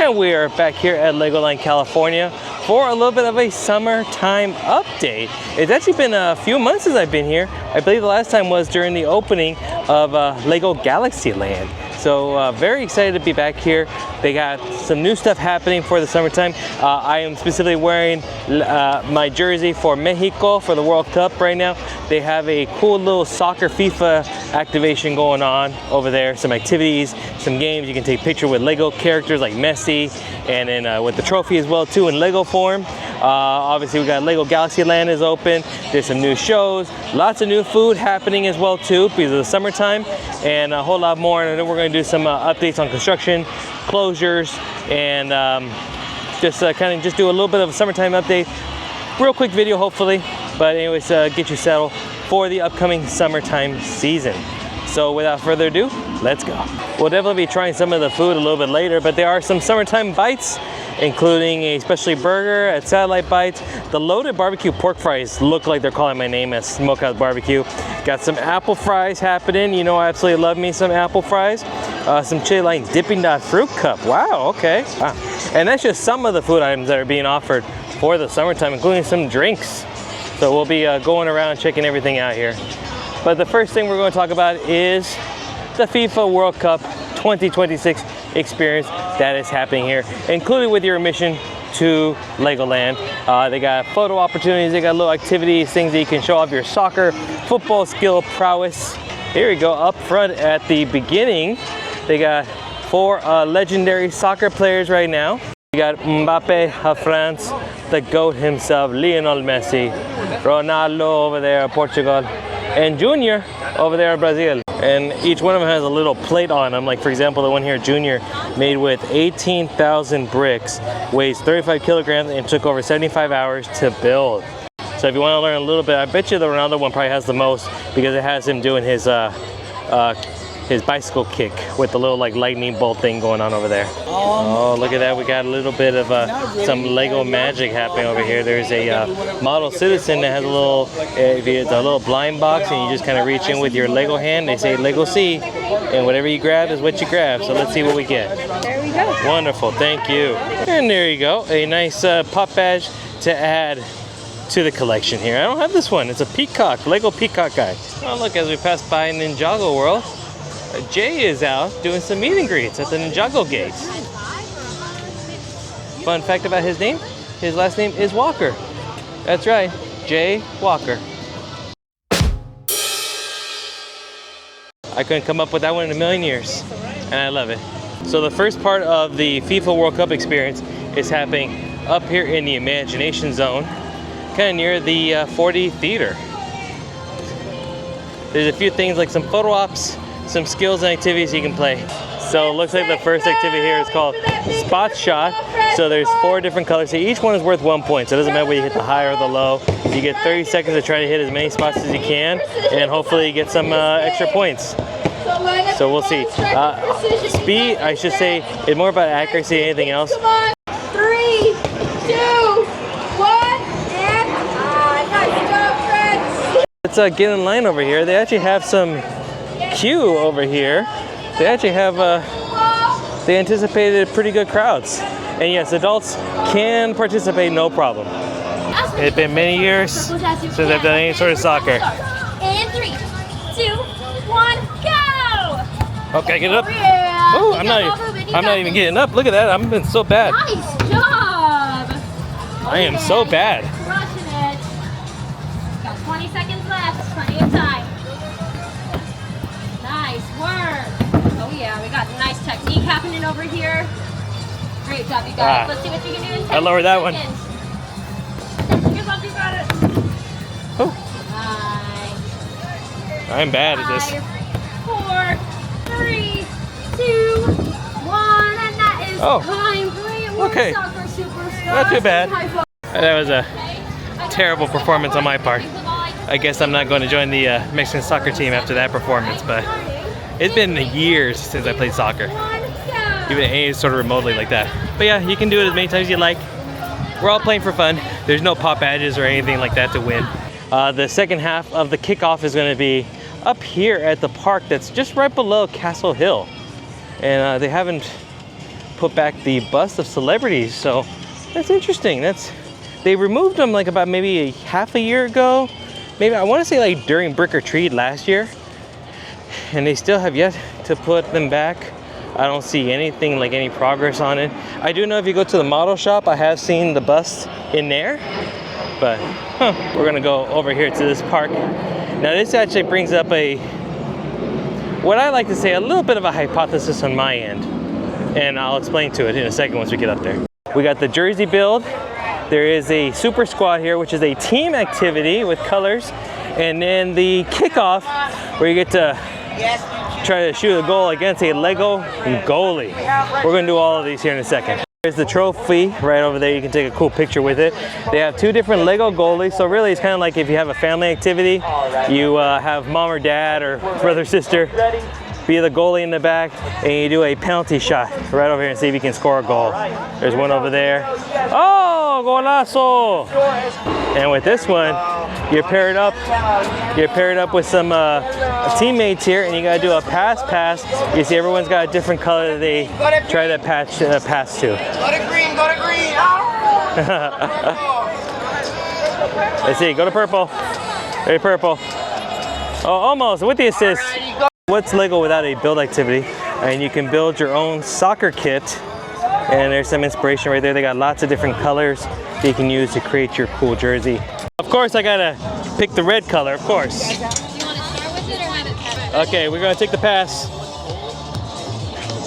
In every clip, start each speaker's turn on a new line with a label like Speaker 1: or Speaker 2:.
Speaker 1: And we are back here at Legoland California for a little bit of a summertime update. It's actually been a few months since I've been here. I believe the last time was during the opening of Lego Galaxy Land. So very excited to be back here. They got some new stuff happening for the summertime. I am specifically wearing my jersey for Mexico for the World Cup right now. They have a cool little soccer FIFA activation going on over there. Some activities, some games. You can take a picture with Lego characters like Messi, and then with the trophy as well too in Lego form. Obviously we got Lego Galaxy Land is open. There's some new shows, lots of new food happening as well too because of the summertime, and a whole lot more. And then we're going to do some updates on construction, closures, and just kind of just do a little bit of a summertime update. Real quick video hopefully, but anyways, get you settled for the upcoming summertime season. So without further ado, let's go. We'll definitely be trying some of the food a little bit later, but there are some summertime bites, including a specialty burger at Satellite Bites. The loaded barbecue pork fries look like they're calling my name as Smokehouse Barbecue. Got some apple fries happening. You know I absolutely love me some apple fries. Some chili line dipping dot fruit cup. Wow, okay. Wow. And that's just some of the food items that are being offered for the summertime, including some drinks. So we'll be going around checking everything out here. But the first thing we're going to talk about is the FIFA World Cup 2026 experience that is happening here, included with your admission to Legoland. They got photo opportunities, they got little activities, things that you can show off your soccer, football skill prowess. Here we go, up front at the beginning, they got 4 legendary soccer players right now. We got Mbappe of France, the GOAT himself, Lionel Messi, Ronaldo over there, Portugal, and Junior over there, Brazil. And each one of them has a little plate on them. Like for example, the one here, Junior, made with 18,000 bricks, weighs 35 kilograms, and took over 75 hours to build. So if you want to learn a little bit, I bet you the Ronaldo one probably has the most because it has him doing his bicycle kick with the little like lightning bolt thing going on over there. Oh, look at that. We got a little bit of some Lego magic happening over here. There's a model citizen that has a little, it's a little blind box, and you just kind of reach in with your Lego hand. They say Lego C, and whatever you grab is what you grab. So let's see what we get.
Speaker 2: There we go.
Speaker 1: Wonderful, thank you. And there you go, a nice pop badge to add to the collection here. I don't have this one. It's a peacock, Lego peacock guy. Oh, look, as we pass by Ninjago World, Jay is out doing some meet and greets at the Ninjago gates. Fun fact about his name, his last name is Walker. That's right, Jay Walker. I couldn't come up with that one in a million years, and I love it. So the first part of the FIFA World Cup experience is happening up here in the Imagination Zone, kind of near the 4D Theater. There's a few things like some photo ops, some skills and activities you can play. So it looks like the first activity here is called Spot Shot. So there's 4 different colors. So each one is worth 1 point. So it doesn't matter whether you hit the high or the low. You get 30 seconds to try to hit as many spots as you can, and hopefully you get some extra points. So we'll see. Speed, I should say, is more about accuracy than anything else.
Speaker 2: 3, 2, 1, and nice job, friends.
Speaker 1: Let's get in line over here. They actually have some queue over here. They actually have they anticipated pretty good crowds, and yes, adults can participate no problem. It's been many years since I've done any sort of soccer.
Speaker 2: And 3, 2, 1, go!
Speaker 1: Okay, get it up.
Speaker 2: Oh, yeah.
Speaker 1: Oh, I'm not even getting up. Look at that. I'm been so bad.
Speaker 2: Nice job!
Speaker 1: I am so bad.
Speaker 2: Crushing it. Got 20 seconds left. Plenty of time. Nice work. Oh yeah, we got nice technique happening over here. Great job, you guys. Let's see what you can do in 10
Speaker 1: I lowered that
Speaker 2: seconds.
Speaker 1: one.
Speaker 2: Here's what you got it.
Speaker 1: Oh,
Speaker 2: Nice.
Speaker 1: I'm bad at this.
Speaker 2: 4, 3, 2, 1, and that is time. Brilliant work,
Speaker 1: okay.
Speaker 2: soccer superstars.
Speaker 1: Not too bad.
Speaker 2: High five.
Speaker 1: That was a terrible performance on my part. I guess I'm not going to join the Mexican soccer team after that performance, but it's been years since I played soccer, even any sort of remotely like that. But yeah, you can do it as many times as you like. We're all playing for fun. There's no pop badges or anything like that to win. The second half of the kickoff is going to be up here at the park that's just right below Castle Hill. And they haven't put back the bust of celebrities. So that's interesting. They removed them like about maybe half a year ago. Maybe I want to say like during Brick or Treat last year. And they still have yet to put them back. I don't see anything like any progress on it. I do know if you go to the model shop, I have seen the bust in there. But we're gonna go over here to this park. Now this actually brings up what I like to say, a little bit of a hypothesis on my end. And I'll explain to it in a second once we get up there. We got the jersey build. There is a super squad here, which is a team activity with colors. And then the kickoff, where you get to try to shoot a goal against a Lego goalie. We're gonna do all of these here in a second. There's the trophy right over there. You can take a cool picture with it. They have 2 different Lego goalies. So really it's kind of like if you have a family activity, you have mom or dad or brother, sister, be the goalie in the back, and you do a penalty shot right over here and see if you can score a goal. There's one over there. Oh, golazo! And with this one, you're paired up with some teammates here, and you gotta do a pass. You see everyone's got a different color that they try to pass to.
Speaker 3: Go to green, go to green.
Speaker 1: Let's see, go to purple. Very purple. Oh, almost with the assist. What's Lego without a build activity? And you can build your own soccer kit. And there's some inspiration right there. They got lots of different colors that you can use to create your cool jersey. Of course, I gotta pick the red color, of course.
Speaker 2: You want to start with it or have it pass?
Speaker 1: Okay, we're gonna take the pass.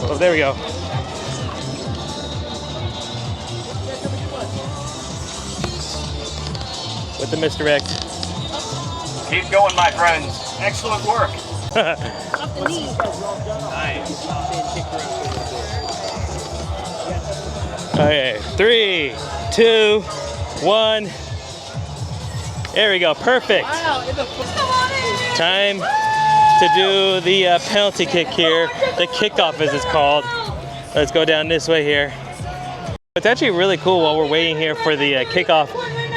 Speaker 1: Oh, there we go. With the misdirect.
Speaker 3: Keep going, my friends. Excellent work.
Speaker 2: Off the knee.
Speaker 3: Nice.
Speaker 1: Okay, 3, 2, 1. There we go, perfect. Time to do the penalty kick here. The kickoff as it's called. Let's go down this way here. What's actually really cool while we're waiting here for the kickoff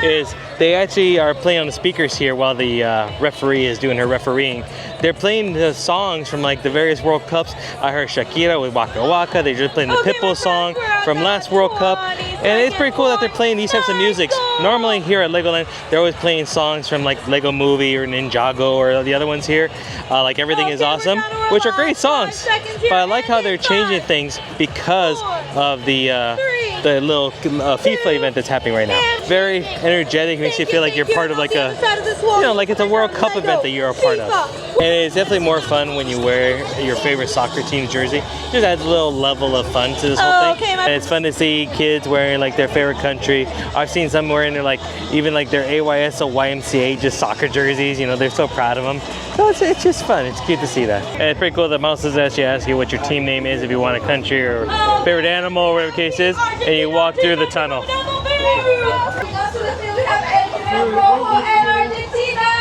Speaker 1: is they actually are playing on the speakers here while the referee is doing her refereeing. They're playing the songs from like the various World Cups. I heard Shakira with Waka Waka. They're just playing the Pitbull song from last World Cup. And it's pretty cool that they're playing these types of music. Normally here at Legoland, they're always playing songs from like Lego Movie or Ninjago or the other ones here. Like Everything Is Awesome, which are great songs. But I like how they're changing things because of the little FIFA event that's happening right now. Very energetic, makes you feel like you're part of like a, like it's a World Cup event that you're a part of. And it's definitely more fun when you wear your favorite soccer team jersey. It just adds a little level of fun to this whole thing. And it's fun to see kids wearing like their favorite country. I've seen some wearing their like, even like their AYS or YMCA just soccer jerseys. They're so proud of them. So it's just fun. It's cute to see that. And it's pretty cool that mouses actually ask you what your team name is if you want a country or favorite animal or whatever the case is. And you walk through the tunnel.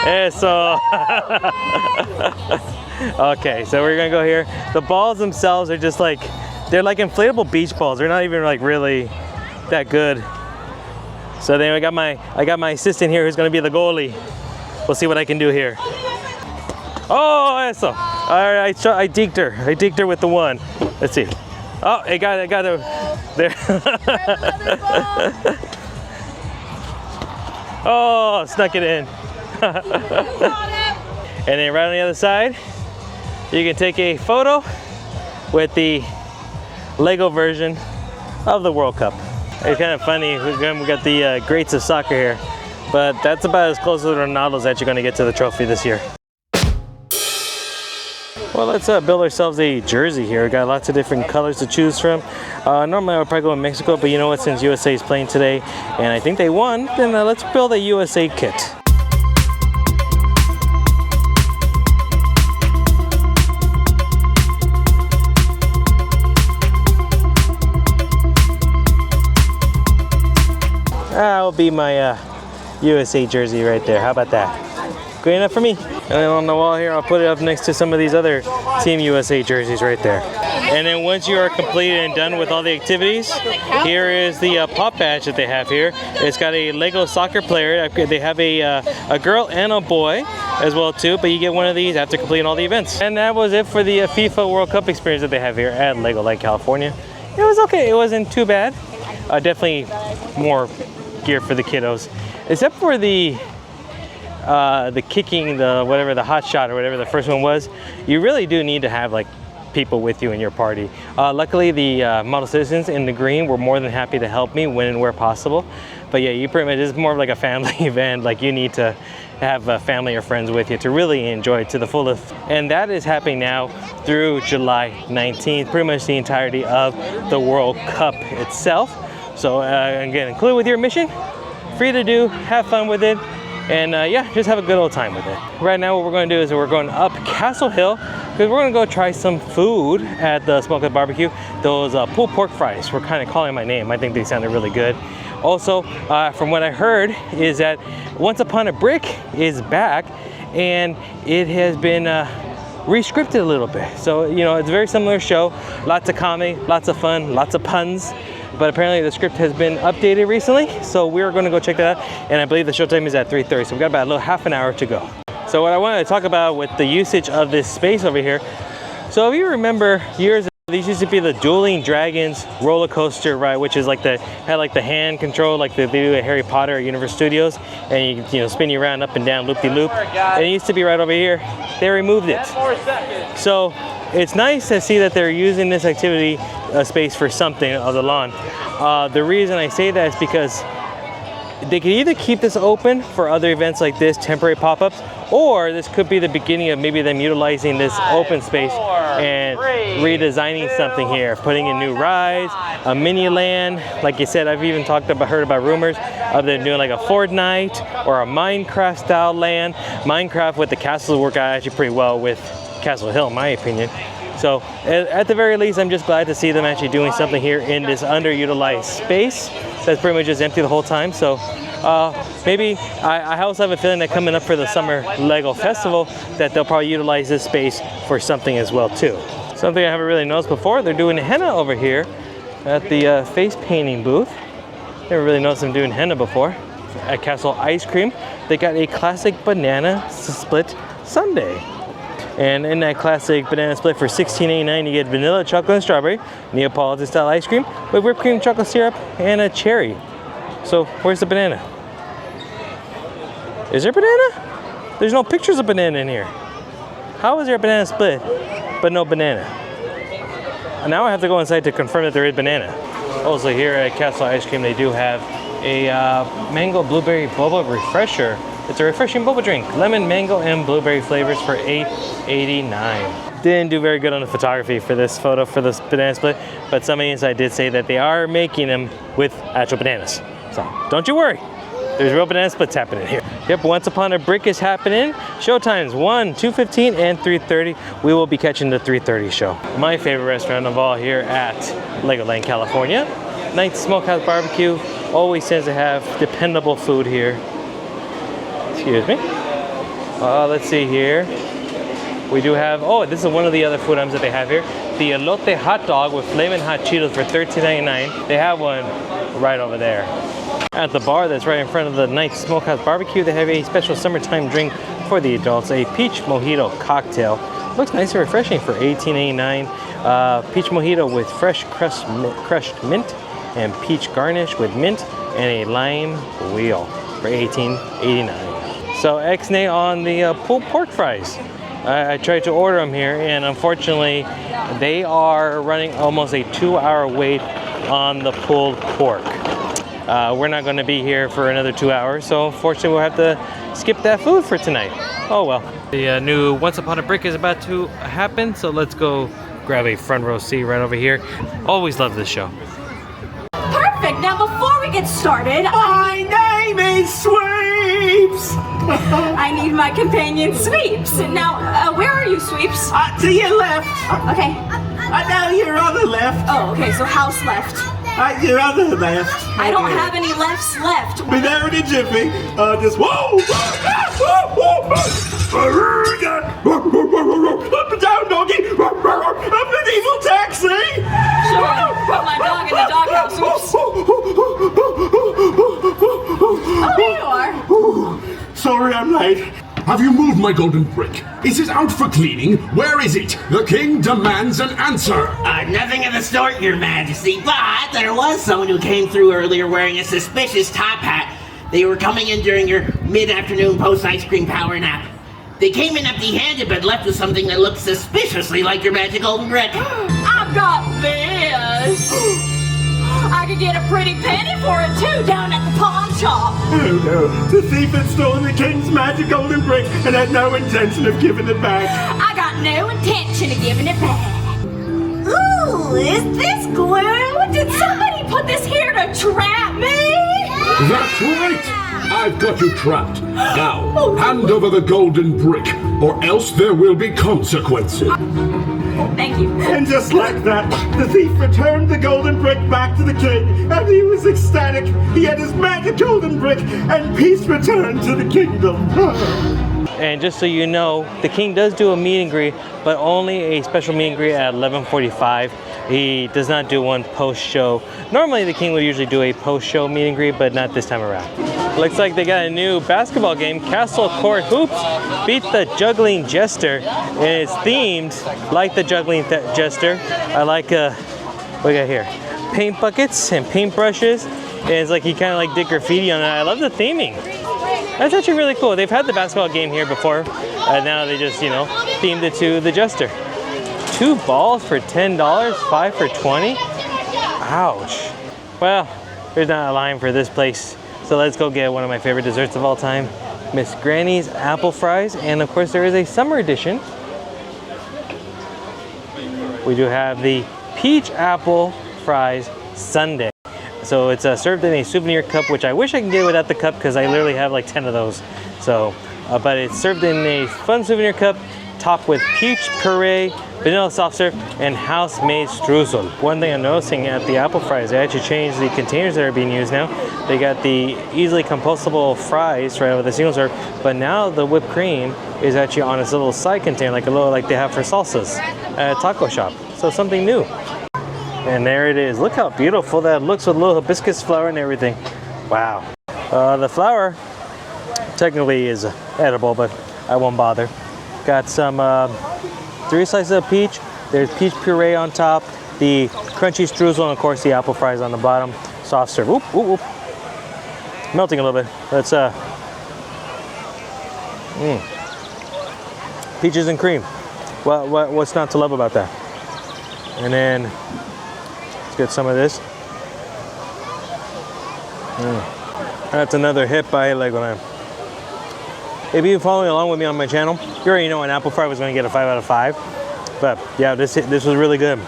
Speaker 1: Eso. Okay, so we're gonna go here. The balls themselves are just like, they're like inflatable beach balls. They're not even like really that good. So then I got my assistant here who's gonna be the goalie. We'll see what I can do here. Oh, eso. All right, I deked her. I deked her with the one. Let's see. Oh, I got her there. Oh, snuck it in. And then right on the other side, you can take a photo with the Lego version of the World Cup. It's kind of funny, we got the greats of soccer here, but that's about as close to Ronaldo's that you're going to get to the trophy this year. Well, let's build ourselves a jersey here. We got lots of different colors to choose from. Normally I would probably go in Mexico, but you know what, since USA is playing today, and I think they won, then let's build a USA kit. That'll be my USA jersey right there. How about that? Good enough for me. And then on the wall here, I'll put it up next to some of these other Team USA jerseys right there. And then once you are completed and done with all the activities, here is the pop badge that they have here. It's got a Lego soccer player. They have a girl and a boy as well too, but you get one of these after completing all the events. And that was it for the FIFA World Cup experience that they have here at LEGOLAND California. It was okay. It wasn't too bad. Definitely more gear for the kiddos, except for the kicking, the hot shot or whatever the first one was. You really do need to have like people with you in your party. Luckily, the model citizens in the green were more than happy to help me when and where possible. But yeah, you pretty much, it's more of like a family event. Like you need to have family or friends with you to really enjoy it to the fullest. And that is happening now through July 19th, pretty much the entirety of the World Cup itself. So again, include with your mission, free to do, have fun with it. And yeah, just have a good old time with it. Right now what we're going to do is we're going up Castle Hill because we're going to go try some food at the Smokehouse Barbecue. Those pulled pork fries were kind of calling my name. I think they sounded really good. Also, from what I heard is that Once Upon a Brick is back and it has been re-scripted a little bit. So, you know, it's a very similar show. Lots of comedy, lots of fun, lots of puns. But apparently the script has been updated recently, so we're going to go check that out. And I believe the showtime is at 3:30, so we've got about a little half an hour to go. So what I wanted to talk about with the usage of this space over here. So if you remember years ago, these used to be the Dueling Dragons roller coaster ride, which is like had like the hand control, like they do at Harry Potter at Universal Studios, and you know spin you around up and down, loop-de-loop. And it used to be right over here. They removed it. So it's nice to see that they're using this activity space for something of the lawn. The reason I say that is because they could either keep this open for other events like this, temporary pop-ups, or this could be the beginning of maybe them utilizing this open space and redesigning something here, putting in new rides, a mini land. Like you said, I've even heard about rumors of them doing like a Fortnite or a Minecraft style land. Minecraft with the castles work out actually pretty well with Castle Hill, in my opinion. So at the very least, I'm just glad to see them actually doing something here in this underutilized space that's pretty much just empty the whole time. So maybe I also have a feeling that coming up for the Summer Lego Festival that they'll probably utilize this space for something as well too. Something I haven't really noticed before, they're doing henna over here at the face painting booth. Never really noticed them doing henna before. At Castle Ice Cream, they got a classic banana split sundae. And in that classic banana split for $16.89, you get vanilla, chocolate, and strawberry, Neapolitan style ice cream with whipped cream, chocolate syrup, and a cherry. So where's the banana? Is there banana? There's no pictures of banana in here. How is there a banana split, but no banana? Now I have to go inside to confirm that there is banana. Also here at Castle Ice Cream, they do have a mango blueberry boba refresher. It's a refreshing boba drink, lemon, mango, and blueberry flavors for $8.89. Didn't do very good on the photography for this photo for this banana split, but somebody inside did say that they are making them with actual bananas. So don't you worry, there's real banana splits happening here. Yep, Once Upon a Brick is happening. Showtimes 1, 2:15, and 3:30. We will be catching the 3:30 show. My favorite restaurant of all here at Legoland, California. Night Smokehouse Barbecue always tends to have dependable food here. Excuse me. Let's see here. We do have, oh, this is one of the other food items that they have here. The elote hot dog with flaming hot Cheetos for $13.99. They have one right over there. At the bar that's right in front of the Night Smokehouse Barbecue, they have a special summertime drink for the adults, a peach mojito cocktail. Looks nice and refreshing for $18.89. Peach mojito with fresh crushed mint and peach garnish with mint and a lime wheel for $18.89. So ex-nay on the pulled pork fries. I tried to order them here, and unfortunately, they are running almost a 2-hour wait on the pulled pork. We're not going to be here for another 2 hours, so unfortunately, we'll have to skip that food for tonight. Oh well. The new Once Upon a Brick is about to happen, so let's go grab a front row seat right over here. Always love this show.
Speaker 2: Perfect. Now, before we get started,
Speaker 4: My name is Sweeps!
Speaker 2: I need my companion Sweeps. Now, where are you, Sweeps?
Speaker 4: To your left.
Speaker 2: Okay.
Speaker 4: Now your other left.
Speaker 2: Oh, okay. So house left.
Speaker 4: Your other left.
Speaker 2: I don't have any lefts left.
Speaker 4: Be there in a jiffy. Just whoa! Up and down, doggy! I'm an evil taxi!
Speaker 2: Sure. Put my dog in the doghouse. Oops. Oh, there you are.
Speaker 4: Sorry I'm late. Have you moved my golden brick? Is it out for cleaning? Where is it? The king demands an answer.
Speaker 5: Nothing of the sort, Your Majesty, but there was someone who came through earlier wearing a suspicious top hat. They were coming in during your mid-afternoon post-ice cream power nap. They came in empty-handed but left with something that looked suspiciously like your magic golden brick.
Speaker 2: I've got this. I could get a pretty penny for it too down at the pawn shop.
Speaker 4: Oh no, the thief had stolen the king's magic golden brick and had no intention of giving it back.
Speaker 2: I got no intention of giving it back. Ooh, is this glue? Did somebody put this here to trap me?
Speaker 4: That's right! I've got you trapped. Now, hand over the golden brick, or else there will be consequences.
Speaker 2: Thank you.
Speaker 4: And just like that, the thief returned the golden brick back to the king, and he was ecstatic. He had his magic golden brick, and peace returned to the kingdom.
Speaker 1: And just so you know, the king does do a meet and greet, but only a special meet and greet at 11:45. He does not do one post-show. Normally the king would usually do a post-show meet and greet, but not this time around. Looks like they got a new basketball game, Castle Court Hoops. Beat the Juggling Jester, and it's themed like the Juggling Jester. I like, what we got here? Paint buckets and paint brushes. And it's like you kind of like did graffiti on it. I love the theming. That's actually really cool. They've had the basketball game here before, and now they just, you know, themed it to the Jester. 2 balls for $10, 5 for 20. Ouch. Well, there's not a line for this place. So let's go get one of my favorite desserts of all time, Miss Granny's apple fries. And of course there is a summer edition. We do have the peach apple fries sundae. So it's served in a souvenir cup, which I wish I could get without the cup because I literally have like 10 of those. So, but it's served in a fun souvenir cup, topped with peach puree, vanilla soft serve, and house-made streusel. One thing I'm noticing at the apple fries, they actually changed the containers that are being used now. They got the easily compostable fries right over the single serve, but now the whipped cream is actually on its little side container, like a little like they have for salsas at a taco shop. So something new. And there it is. Look how beautiful that looks with a little hibiscus flower and everything. Wow. The flour technically is edible, but I won't bother. Got some 3 slices of peach. There's peach puree on top, the crunchy streusel, and of course the apple fries on the bottom. Soft serve. Oop, oop, oop. Melting a little bit. Let's peaches and cream. What's not to love about that? And then let's get some of this. That's another hit by Legoland. If you've been following along with me on my channel, you already know an apple fry was going to get a 5 out of 5. But yeah, this was really good.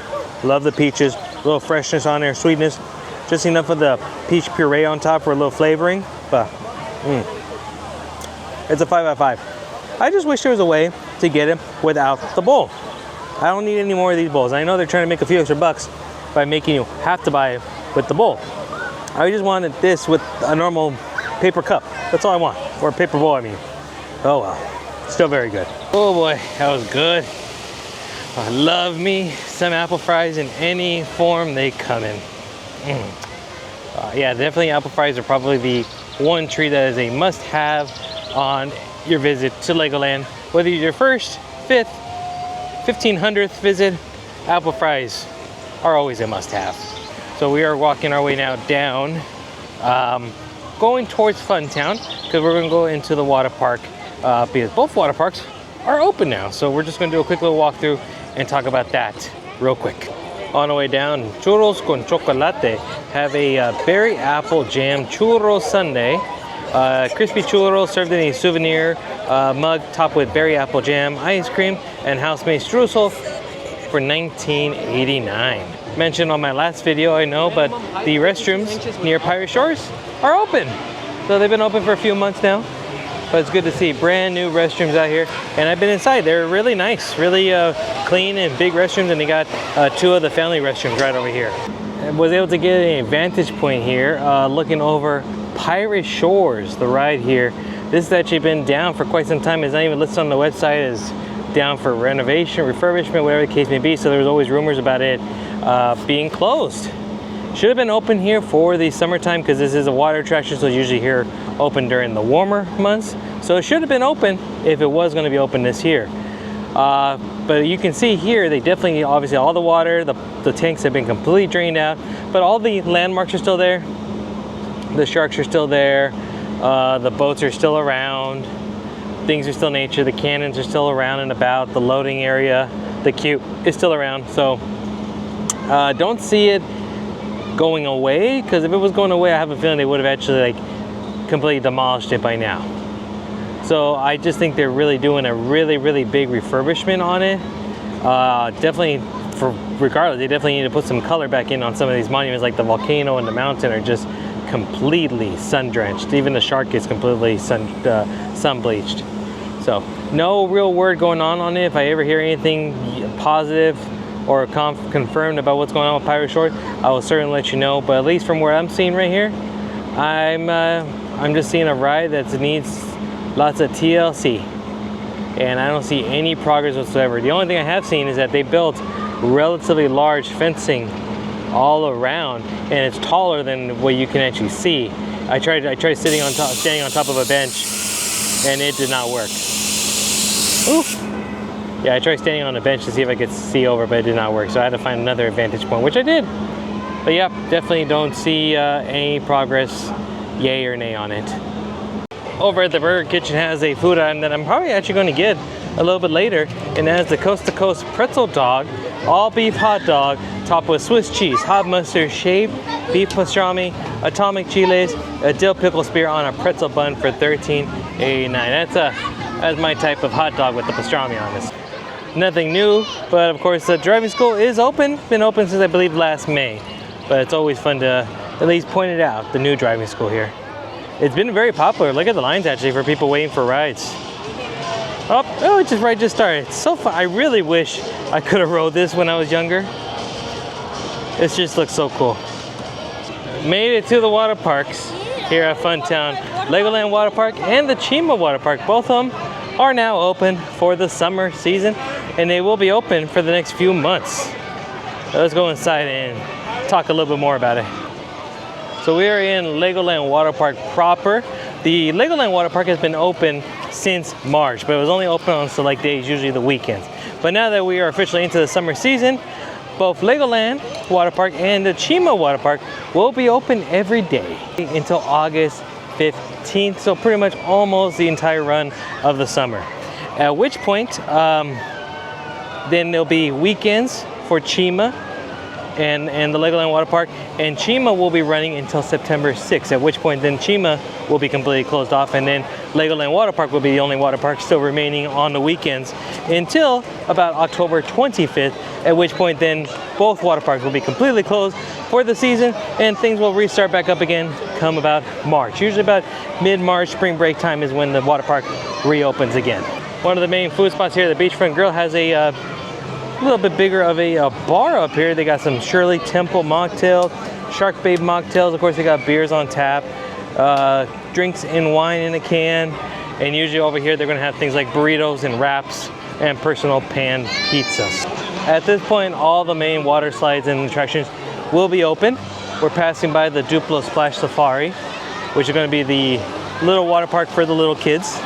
Speaker 1: Love the peaches, a little freshness on there, sweetness, just enough of the peach puree on top for a little flavoring. But it's a 5 out of 5. I just wish there was a way to get it without the bowl. I don't need any more of these bowls. I know they're trying to make a few extra bucks by making you have to buy it with the bowl. I just wanted this with a normal paper cup. That's all I want, or a paper bowl, I mean. Oh well, still very good. Oh boy, that was good. I love me some apple fries in any form they come in. Yeah, definitely apple fries are probably the one treat that is a must-have on your visit to Legoland. Whether it's your first, 5th, 1500th visit, apple fries are always a must-have. So we are walking our way now down, going towards Funtown, because we're going to go into the water park. Because both water parks are open now. So we're just going to do a quick little walkthrough and talk about that real quick. On the way down, Churros con Chocolate have a berry apple jam churro sundae. Crispy churros served in a souvenir mug topped with berry apple jam, ice cream, and house-made streusel for $19.89. Mentioned on my last video, I know, but the restrooms near Pirate Shores are open. So they've been open for a few months now. But it's good to see brand new restrooms out here. And I've been inside. They're really nice, really clean and big restrooms. And they got 2 of the family restrooms right over here. I was able to get a vantage point here looking over Pirate Shores, the ride here. This has actually been down for quite some time. It's not even listed on the website as down for renovation, refurbishment, whatever the case may be. So there was always rumors about it being closed. Should have been open here for the summertime because this is a water attraction, so it's usually here open during the warmer months. So So it should have been open if it was going to be open this year. But you can see here, they definitely, obviously all the water, the tanks have been completely drained out, but all the landmarks are still there. The sharks are still there. The boats are still around. Things are still nature. The cannons are still around and about. The loading area, the cube is still around. So don't see it going away, because if it was going away, I have a feeling they would have actually like completely demolished it by now. So I just think they're really doing a really big refurbishment on it. Definitely, regardless, they definitely need to put some color back in on some of these monuments, like the volcano and the mountain are just completely sun-drenched. Even the shark is completely sun-bleached. So no real word going on it. If I ever hear anything positive or confirmed about what's going on with Pirate Shore, I will certainly let you know. But at least from where I'm seeing right here, I'm just seeing a ride that needs lots of TLC, and I don't see any progress whatsoever. The only thing I have seen is that they built relatively large fencing all around, and it's taller than what you can actually see. I tried standing on top of a bench, and it did not work. Ooh. Yeah, I tried standing on a bench to see if I could see over, but it did not work. So I had to find another vantage point, which I did. But yeah, definitely don't see any progress, yay or nay on it. Over at the Burger Kitchen has a food item that I'm probably actually going to get a little bit later, and that is the Coast to Coast pretzel dog, all beef hot dog, topped with Swiss cheese, hot mustard, shaved beef pastrami, atomic chiles, a dill pickle spear on a pretzel bun for $13.89. That's my type of hot dog with the pastrami on this. Nothing new, but of course the driving school is open. Been open since I believe last May, but it's always fun to at least point it out, the new driving school here. It's been very popular. Look at the lines actually for people waiting for rides. Oh, it just started. It's so fun. I really wish I could have rode this when I was younger. It just looks so cool. Made it to the water parks here at Funtown. Legoland Water Park and the Chima Water Park. Both of them are now open for the summer season, and they will be open for the next few months. Let's go inside and talk a little bit more about it. So we are in Legoland Water Park proper. The Legoland Water Park has been open since March, but it was only open on select days, usually the weekends. But now that we are officially into the summer season, both Legoland Water Park and the Chima Water Park will be open every day until August 15th, so pretty much almost the entire run of the summer. At which point, then there'll be weekends for Chima and the Legoland Water Park, and Chima will be running until September 6th, at which point then Chima will be completely closed off, and then Legoland Water Park will be the only water park still remaining on the weekends until about October 25th, at which point then both water parks will be completely closed for the season, and things will restart back up again come about March. Usually about mid-March, spring break time is when the water park reopens again. One of the main food spots here, the Beachfront Grill, has a little bit bigger of a bar up here. They got some Shirley Temple mocktails, Shark Babe mocktails. Of course, they got beers on tap, drinks and wine in a can. And usually over here, they're gonna have things like burritos and wraps and personal pan pizzas. At this point, all the main water slides and attractions will be open. We're passing by the Duplo Splash Safari, which is gonna be the little water park for the little kids.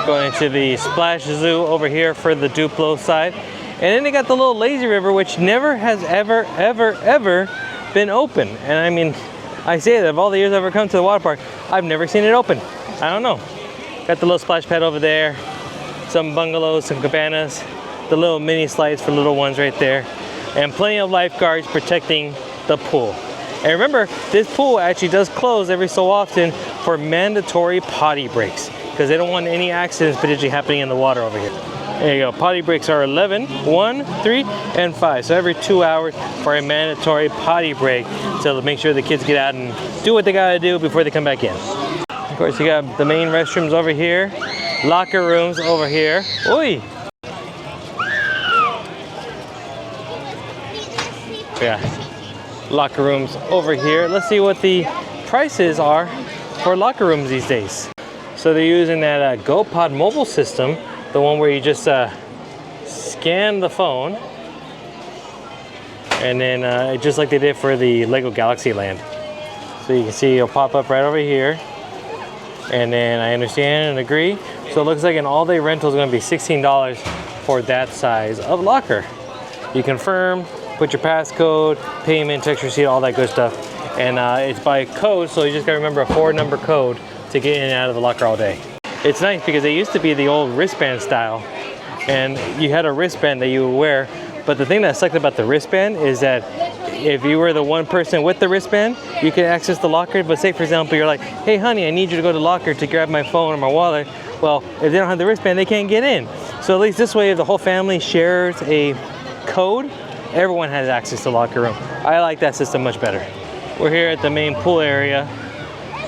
Speaker 1: Going to the Splash Zoo over here for the Duplo side. And then they got the little lazy river, which never has ever been open. And I mean, I say that of all the years I've ever come to the water park, I've never seen it open. I don't know. Got the little splash pad over there, some bungalows, some cabanas, the little mini slides for little ones right there, and plenty of lifeguards protecting the pool. And remember, this pool actually does close every so often for mandatory potty breaks, because they don't want any accidents potentially happening in the water over here. There you go. Potty breaks are 11, 1, 3, and 5. So every 2 hours for a mandatory potty break to make sure the kids get out and do what they gotta do before they come back in. Of course, you got the main restrooms over here, locker rooms over here. Oi! Yeah, locker rooms over here. Let's see what the prices are for locker rooms these days. So they're using that GoPod mobile system, the one where you just scan the phone, and then just like they did for the Lego Galaxy Land. So you can see it'll pop up right over here. And then I understand and agree So it looks like an all-day rental is going to be $16 for that size of locker. You confirm, put your passcode, payment, text receipt, all that good stuff. And it's by code, so you just gotta remember a 4-number code to get in and out of the locker all day. It's nice because they used to be the old wristband style, and you had a wristband that you would wear. But the thing that sucked about the wristband is that if you were the one person with the wristband, you could access the locker. But say, for example, you're like, hey, honey, I need you to go to the locker to grab my phone or my wallet. Well, if they don't have the wristband, they can't get in. So at least this way, if the whole family shares a code, everyone has access to the locker room. I like that system much better. We're here at the main pool area.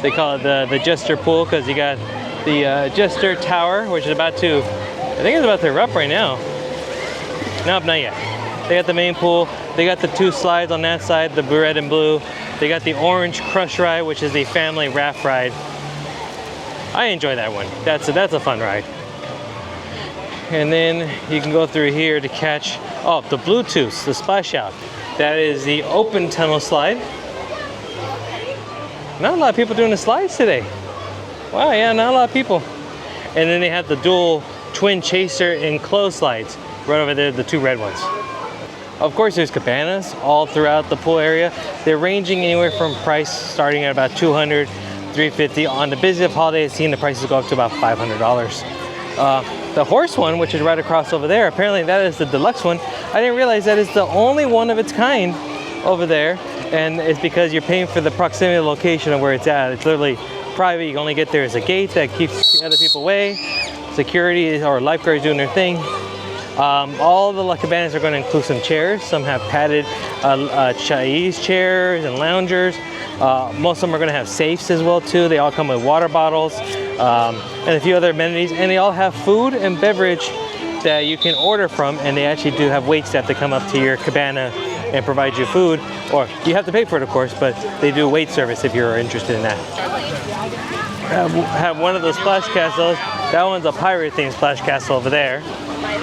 Speaker 1: They call it the Jester pool because you got the Jester tower, which is about to, I think it's about to erupt right now. Nope, not yet. They got the main pool. They got the 2 slides on that side, the red and blue. They got the orange crush ride, which is the family raft ride. I enjoy that one. That's a fun ride. And then you can go through here to catch, the Bluetooth, the splash out. That is the open tunnel slide. Not a lot of people doing the slides today. Wow, yeah, not a lot of people. And then they have the dual twin chaser and closed slides. Right over there, the 2 red ones. Of course, there's cabanas all throughout the pool area. They're ranging anywhere from price starting at about $200, $350. On the busiest holiday, I've seen the prices go up to about $500. The horse one, which is right across over there, apparently that is the deluxe one. I didn't realize that is the only one of its kind over there. And it's because you're paying for the proximity of the location of where it's at. It's literally private. You can only get there as a gate that keeps other people away. Security or lifeguards doing their thing. All the cabanas are going to include some chairs. Some have padded chaise chairs and loungers. Most of them are going to have safes as well too. They all come with water bottles and a few other amenities. And they all have food and beverage that you can order from. And they actually do have wait staff that come up to your cabana and provide you food. Or you have to pay for it, of course, but they do wait service if you're interested in that. Have one of those splash castles. That one's a pirate themed splash castle over there.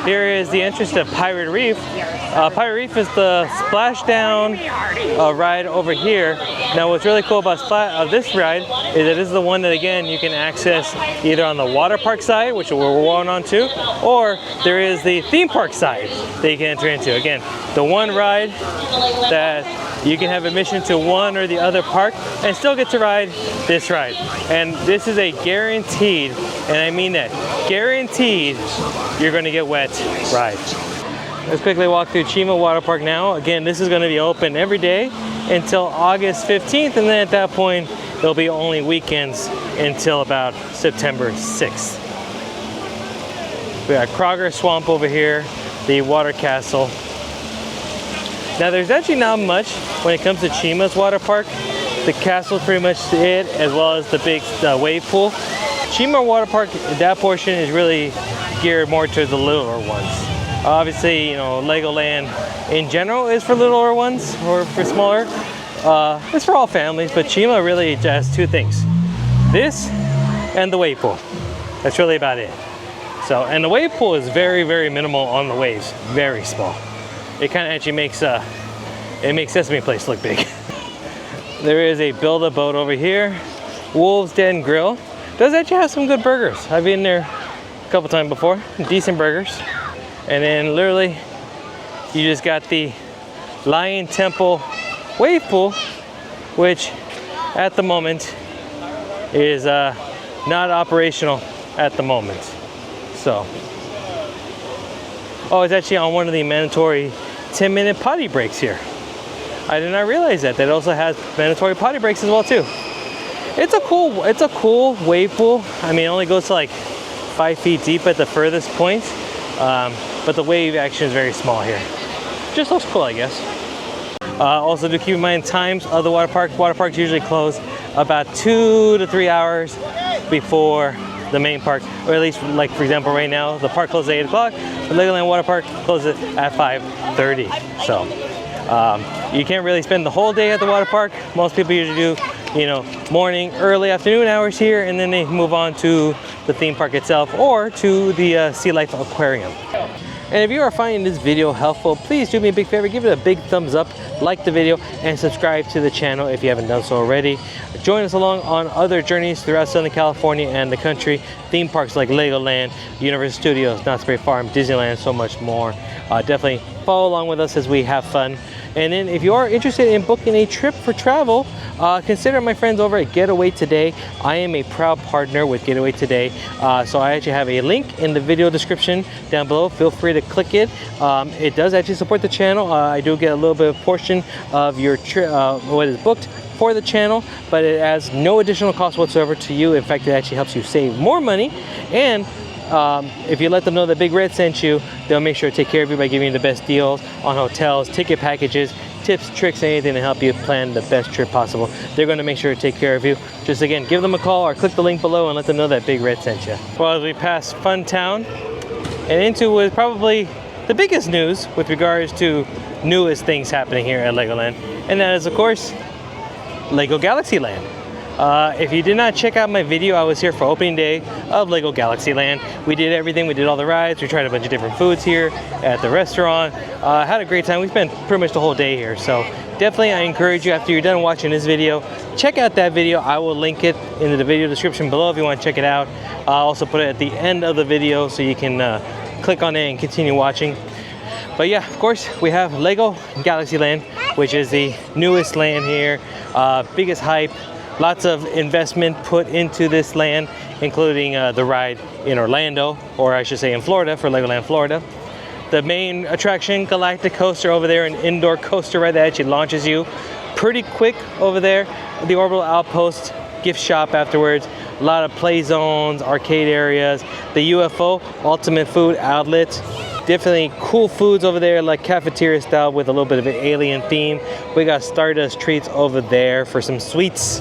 Speaker 1: Here is the entrance to Pirate Reef. Pirate Reef is the splashdown ride over here. Now what's really cool about this ride is that this is the one that, again, you can access either on the water park side, which we're going on to, or there is the theme park side that you can enter into. Again, the one ride that you can have admission to one or the other park and still get to ride this ride. And this is a guaranteed, and I mean that, guaranteed, you're going to get wet ride. Let's quickly walk through Chima Water Park now. Again, this is going to be open every day until August 15th, and then at that point, there'll be only weekends until about September 6th. We got Kroger Swamp over here, the water castle. Now there's actually not much when it comes to Chima's water park. The castle's pretty much it, as well as the big wave pool. Chima Water Park, that portion is really geared more to the littler ones. Obviously, you know, Legoland in general is for littler ones or for smaller. It's for all families, but Chima really has 2 things. This and the wave pool. That's really about it. So, and the wave pool is very, very minimal on the waves. Very small. It kind of actually makes Sesame Place look big. There is a Build-A-Boat over here. Wolves Den Grill. Does actually have some good burgers. I've been there a couple times before. Decent burgers. And then literally, you just got the Lion Temple wave pool, which at the moment is not operational at the moment. So, oh, it's actually on one of the mandatory 10-minute potty breaks here. I did not realize that. That also has mandatory potty breaks as well too. It's a cool wave pool. I mean, it only goes to like 5 feet deep at the furthest point, but the wave action is very small here. Just looks cool, I guess. Also, do keep in mind times of the water park. Water parks usually close about 2 to 3 hours before the main park, or at least, like for example, right now the park closes at 8 o'clock. The Legoland Water Park closes at 5:30. So you can't really spend the whole day at the water park. Most people usually do, you know, morning, early afternoon hours here, and then they move on to the theme park itself or to the Sea Life Aquarium. And if you are finding this video helpful, please do me a big favor, give it a big thumbs up, like the video, and subscribe to the channel if you haven't done so already. Join us along on other journeys throughout Southern California and the country. Theme parks like Legoland, Universal Studios, Knott's Berry Farm, Disneyland, so much more. Definitely follow along with us as we have fun. And then if you are interested in booking a trip for travel, consider my friends over at Getaway Today. I am a proud partner with Getaway Today. So I actually have a link in the video description down below. Feel free to click it. It does actually support the channel. I do get a little bit of portion of your trip, what is booked for the channel, but it has no additional cost whatsoever to you. In fact, it actually helps you save more money. And if you let them know that Big Red sent you, they'll make sure to take care of you by giving you the best deals on hotels, ticket packages, tips, tricks, anything to help you plan the best trip possible. They're going to make sure to take care of you. Just again, give them a call or click the link below and let them know that Big Red sent you. Well, as we pass Fun Town and into what is probably the biggest news with regards to newest things happening here at Legoland, and that is, of course, Lego Galaxy Land. If you did not check out my video, I was here for opening day of Lego Galaxy Land. We did everything. We did all the rides. We tried a bunch of different foods here at the restaurant. Had a great time. We spent pretty much the whole day here. So definitely I encourage you, after you're done watching this video, check out that video. I will link it in the video description below if you want to check it out. I'll also put it at the end of the video so you can click on it and continue watching. But yeah, of course, we have Lego Galaxy Land, which is the newest land here, biggest hype. Lots of investment put into this land, including the ride in Orlando, or I should say in Florida, for Legoland Florida. The main attraction, Galactic Coaster over there, an indoor coaster ride that actually launches you pretty quick over there. The Orbital Outpost, gift shop afterwards, a lot of play zones, arcade areas, the UFO, Ultimate Food Outlet. Definitely cool foods over there, like cafeteria style with a little bit of an alien theme. We got Stardust treats over there for some sweets.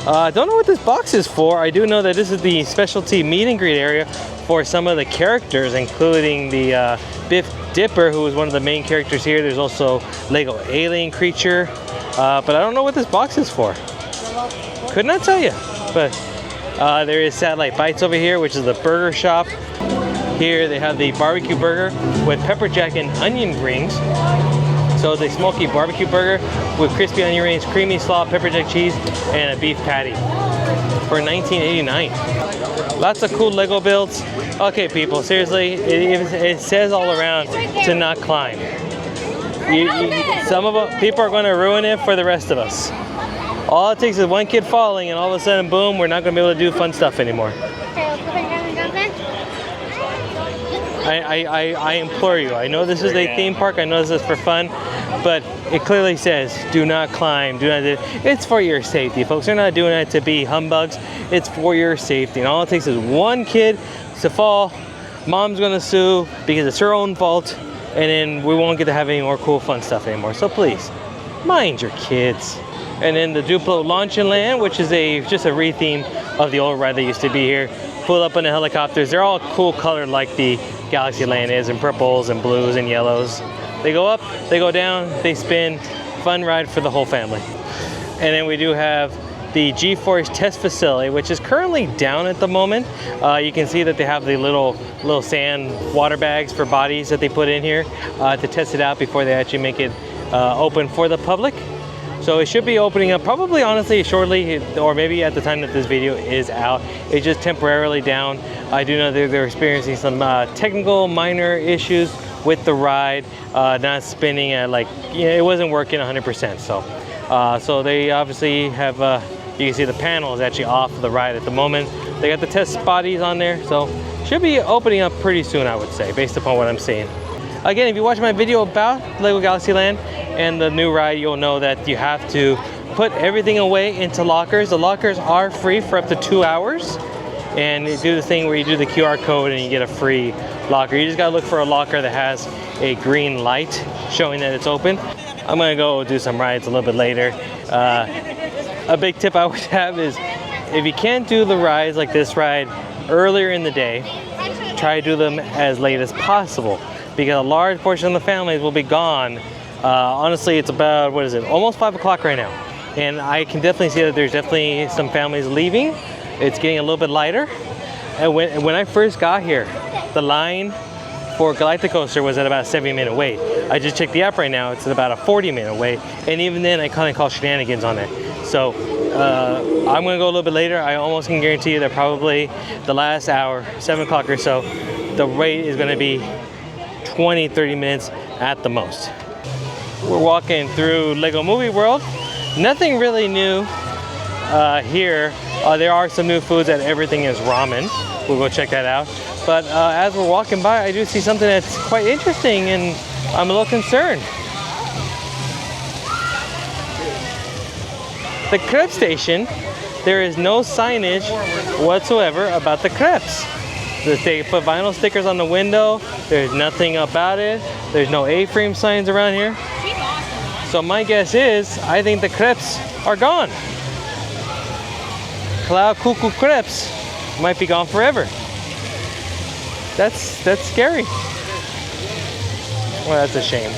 Speaker 1: I don't know what this box is for. I do know that this is the specialty meet and greet area for some of the characters, including the Biff Dipper, who is one of the main characters here. There's also Lego Alien Creature, but I don't know what this box is for. Could not tell you. But there is Satellite Bites over here, which is the burger shop. Here they have the barbecue burger with pepper jack and onion rings. So it's a smoky barbecue burger with crispy onion rings, creamy slaw, pepper jack cheese, and a beef patty for $19.89. Lots of cool Lego builds. Okay, people, seriously, it says all around to not climb. Some of them, people are going to ruin it for the rest of us. All it takes is one kid falling, and all of a sudden, boom, we're not going to be able to do fun stuff anymore. I implore you. I know this is a theme park. I know this is for fun, but it clearly says do not climb. Do not do. It's for your safety, folks. They're not doing it to be humbugs. It's for your safety. And all it takes is one kid to fall. Mom's gonna sue because it's her own fault, and then we won't get to have any more cool fun stuff anymore. So please, mind your kids. And then the Duplo Launch and Land, which is just a retheme of the old ride that used to be here. Pull up on the helicopters. They're all cool colored like the Galaxy Land is, in purples and blues and yellows. They go up, they go down, they spin. Fun ride for the whole family. And then we do have the G-Force test facility, which is currently down at the moment. You can see that they have the little sand water bags for bodies that they put in here to test it out before they actually make it open for the public. So it should be opening up probably, honestly, shortly, or maybe at the time that this video is out. It's just temporarily down. I do know that they're experiencing some technical minor issues with the ride, not spinning at it wasn't working 100%. So they obviously have, you can see the panel is actually off the ride at the moment. They got the test bodies on there, so should be opening up pretty soon, I would say, based upon what I'm seeing. Again, if you watch my video about Lego Galaxy Land and the new ride, you'll know that you have to put everything away into lockers. The lockers are free for up to 2 hours. And you do the thing where you do the QR code and you get a free locker. You just gotta look for a locker that has a green light showing that it's open. I'm gonna go do some rides a little bit later. A big tip I would have is if you can't do the rides like this ride earlier in the day, try to do them as late as possible, because a large portion of the families will be gone. Honestly, it's about, what is it, almost 5 o'clock right now. And I can definitely see that there's definitely some families leaving. It's getting a little bit lighter. And when I first got here, the line for Galacticoaster was at about a 70-minute wait. I just checked the app right now, it's at about a 40-minute wait, and even then I kind of call shenanigans on it. So I'm gonna go a little bit later. I almost can guarantee you that probably the last hour, 7 o'clock or so, the wait is gonna be 20-30 minutes at the most. We're walking through Lego Movie World. Nothing really new here. There are some new foods at Everything is Ramen. We'll go check that out. But as we're walking by, I do see something that's quite interesting, and I'm a little concerned. The crepe station, there is no signage whatsoever about the crepes. They put vinyl stickers on the window. There's nothing about it. There's no A-frame signs around here. So my guess is, I think the crepes are gone. Cloud Cuckoo crepes might be gone forever. That's scary. Well, that's a shame.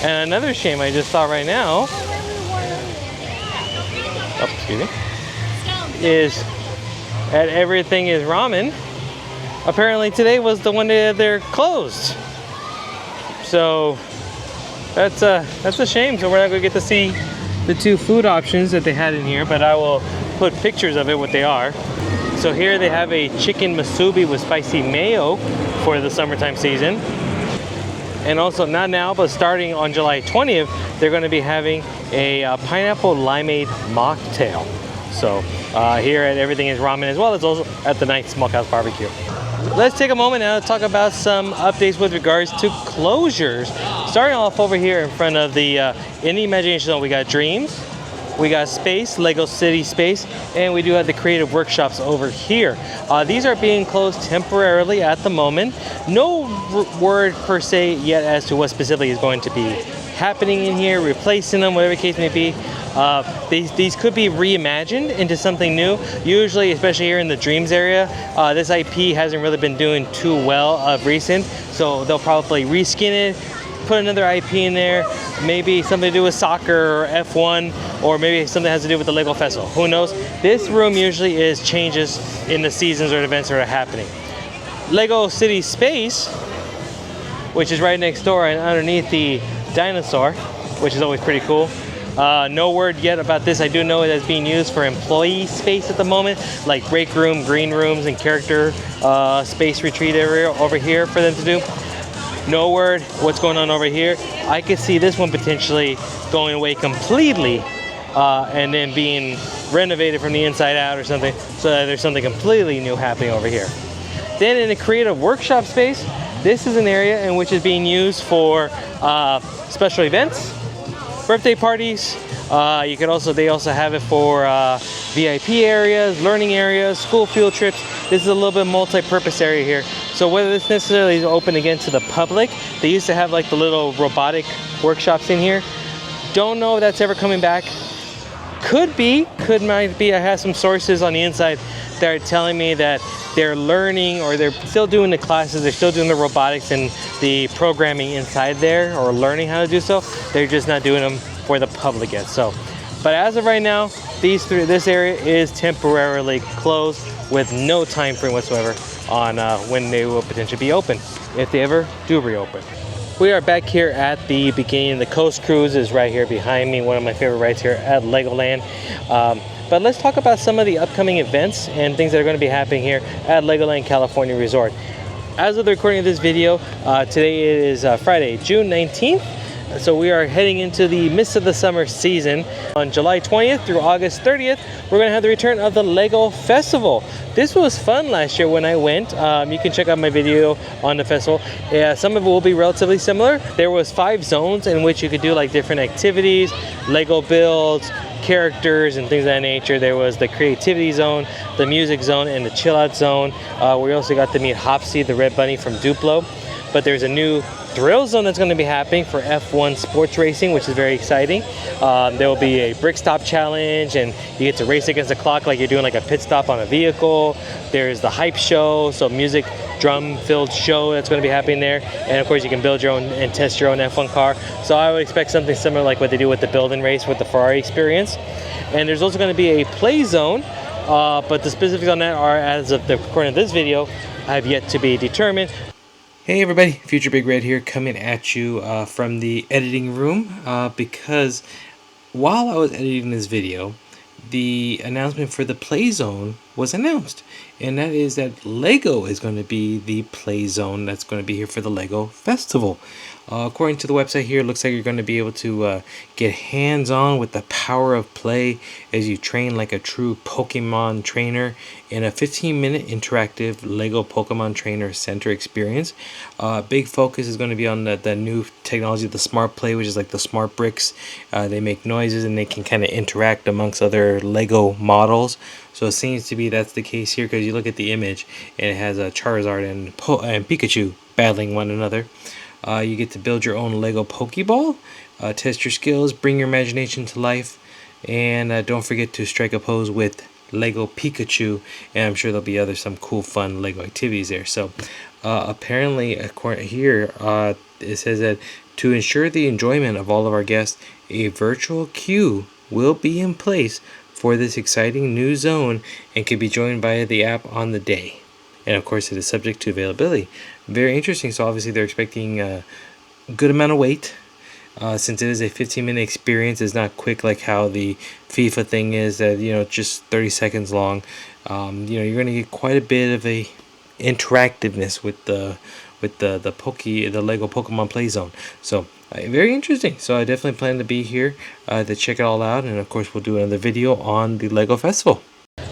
Speaker 1: And another shame I just saw right now, oh, excuse me, is at Everything is Ramen. Apparently today was the one day that they're closed. So that's a shame. So we're not gonna get to see the two food options that they had in here, but I will put pictures of it, what they are. So here they have a chicken musubi with spicy mayo for the summertime season. And also, not now, but starting on July 20th, they're gonna be having a pineapple limeade mocktail. So here at Everything is Ramen, as well as also at the Night Smokehouse Barbecue. Let's take a moment now to talk about some updates with regards to closures. Starting off over here in front of the in the Imagination Zone, we got Dreams, we got Space, Lego City Space, and we do have the Creative Workshops over here. These are being closed temporarily at the moment. No word per se yet as to what specifically is going to be happening in here, replacing them, whatever the case may be. These could be reimagined into something new. Usually, especially here in the Dreams area, this IP hasn't really been doing too well of recent, so they'll probably reskin it, put another IP in there, maybe something to do with soccer or F1, or maybe something that has to do with the Lego Festival. Who knows? This room usually is changes in the seasons or events that are happening. Lego City Space, which is right next door and underneath the dinosaur, which is always pretty cool. No word yet about this. I do know it is being used for employee space at the moment, like break room, green rooms, and character space retreat area over here for them to do. No word what's going on over here. I could see this one potentially going away completely and then being renovated from the inside out or something, so that there's something completely new happening over here. Then in the Creative Workshop space, this is an area in which is being used for special events, birthday parties. They also have it for VIP areas, learning areas, school field trips. This is a little bit multi-purpose area here. So whether this necessarily is open again to the public, they used to have like the little robotic workshops in here. Don't know if that's ever coming back. Might be. I have some sources on the inside that are telling me that they're learning, or they're still doing the classes, they're still doing the robotics and the programming inside there, or learning how to do so. They're just not doing them for the public yet. So, but as of right now, this area is temporarily closed with no time frame whatsoever on when they will potentially be open, if they ever do reopen. We are back here at the beginning. The Coast Cruise is right here behind me, one of my favorite rides here at Legoland. But let's talk about some of the upcoming events and things that are going to be happening here at Legoland California Resort. As of the recording of this video, today is Friday, June 19th. So we are heading into the midst of the summer season. On July 20th through August 30th, we're going to have the return of the Lego Festival. This was fun last year when I went. You can check out my video on the festival. Yeah, some of it will be relatively similar. There was 5 zones in which you could do like different activities, Lego builds, characters, and things of that nature. There was the creativity zone, the music zone, and the chill out zone. We also got to meet Hopsy, the red bunny from Duplo. But there's a new thrill zone that's going to be happening for F1 sports racing, which is very exciting. There will be a brick stop challenge, and you get to race against the clock like you're doing like a pit stop on a vehicle. There's the hype show, so music drum-filled show that's going to be happening there. And of course, you can build your own and test your own F1 car. So I would expect something similar like what they do with the build and race with the Ferrari Experience. And there's also going to be a play zone, but the specifics on that are, as of the recording of this video, have yet to be determined. Hey everybody, Future Big Red here, coming at you from the editing room because while I was editing this video, the announcement for the Play Zone was announced, and that is that Lego is going to be the Play Zone that's going to be here for the Lego Festival. According to the website here, it looks like you're going to be able to get hands-on with the power of play as you train like a true Pokemon trainer in a 15-minute interactive Lego Pokemon Trainer Center experience. Big focus is going to be on the new technology, the Smart Play, which is like the smart bricks. They make noises and they can kind of interact amongst other Lego models. So it seems to be that's the case here, because you look at the image and it has a Charizard and Pikachu battling one another. You get to build your own Lego Pokeball, test your skills, bring your imagination to life, and don't forget to strike a pose with Lego Pikachu, and I'm sure there'll be some cool fun Lego activities there. So apparently here it says that to ensure the enjoyment of all of our guests, a virtual queue will be in place for this exciting new zone and can be joined via the app on the day. And of course, it is subject to availability. Very interesting. So obviously they're expecting a good amount of wait. Since it is a 15-minute experience, it's not quick like how the FIFA thing is, that just 30 seconds long. You're going to get quite a bit of a interactiveness with the Lego Pokemon Play Zone. So very interesting. So I definitely plan to be here to check it all out, and of course we'll do another video on the Lego Festival.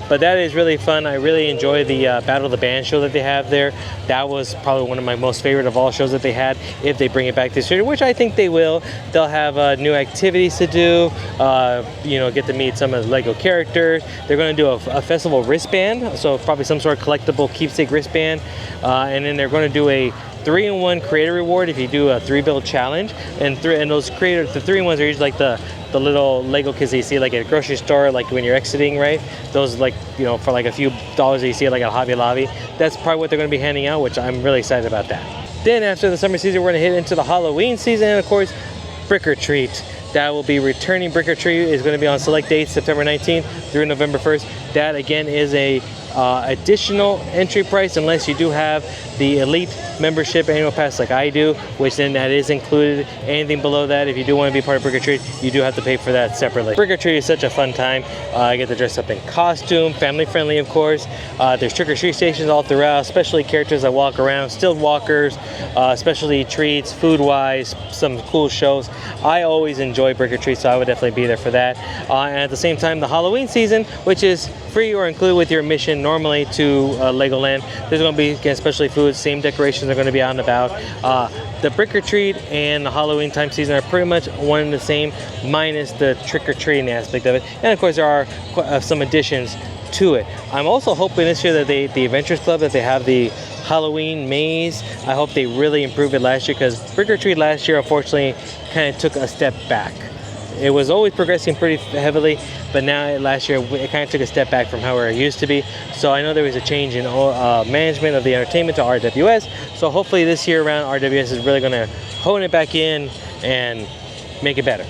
Speaker 1: But that is really fun. I really enjoy the Battle of the Band show that they have there. That was probably one of my most favorite of all shows that they had. If they bring it back this year, which I think they will, they'll have new activities to do. Get to meet some of the Lego characters. They're going to do a festival wristband, so probably some sort of collectible keepsake wristband. And then they're going to do a 3-in-1 creator reward if you do a 3-build challenge. And those creators, the 3-in-1s are usually like the little Lego kits that you see like at a grocery store, like when you're exiting, right? Those for like a few dollars that you see like at Hobby Lobby. That's probably what they're going to be handing out, which I'm really excited about that. Then after the summer season, we're going to hit into the Halloween season, and of course, Brick or Treat. That will be returning. Brick or Treat is going to be on select dates, September 19th through November 1st. That again is a additional entry price unless you do have the Elite membership annual pass like I do, which then that is included. Anything below that, if you do want to be part of Brick or Treat, you do have to pay for that separately. Brick or Treat is such a fun time. I get to dress up in costume, family friendly of course. There's trick or treat stations all throughout, especially characters that walk around, still walkers, especially treats, food wise, some cool shows. I always enjoy Brick or Treat, so I would definitely be there for that. And at the same time, the Halloween season, which is free or included with your admission normally to Legoland. There's going to be, again, especially food, same decorations are going to be out and about. The Brick or Treat and the Halloween time season are pretty much one and the same, minus the trick or treating aspect of it. And of course, there are some additions to it. I'm also hoping this year that the Adventures Club, that they have the Halloween maze. I hope they really improve it last year, because Brick or Treat last year unfortunately kind of took a step back. It was always progressing pretty heavily, but now last year it kind of took a step back from how it used to be. So I know there was a change in management of the entertainment to RWS. So hopefully this year around, RWS is really going to hone it back in and make it better.